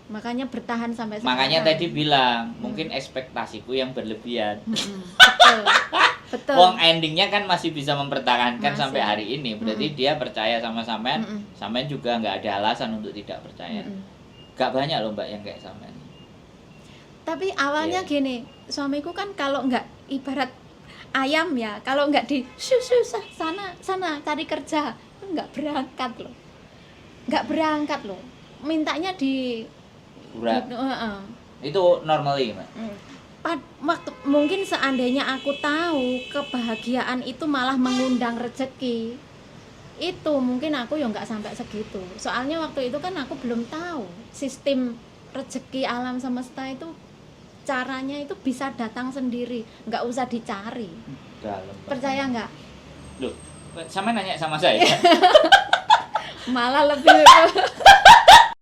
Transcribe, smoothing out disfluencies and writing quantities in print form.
Makanya bertahan sampai sekarang. Makanya tadi bilang mungkin ekspektasiku yang berlebihan. Betul. Betul. Wong endingnya kan masih bisa mempertahankan Masih. sampai hari ini. Berarti dia percaya sama sampean, sampean juga nggak ada alasan untuk tidak percaya. Gak banyak loh mbak yang kayak sampean. Tapi awalnya gini, suamiku kan kalau nggak ibarat ayam ya, kalau nggak di sana cari kerja, nggak berangkat loh. Mintanya di Berat. Itu normally mbak. Waktu mungkin seandainya aku tahu kebahagiaan itu malah mengundang rezeki, itu mungkin aku ya nggak sampai segitu. Soalnya waktu itu kan aku belum tahu sistem rezeki alam semesta itu caranya itu bisa datang sendiri, nggak usah dicari. Dalam, Percaya nggak? Loh, sama nanya sama saya. Malah lebih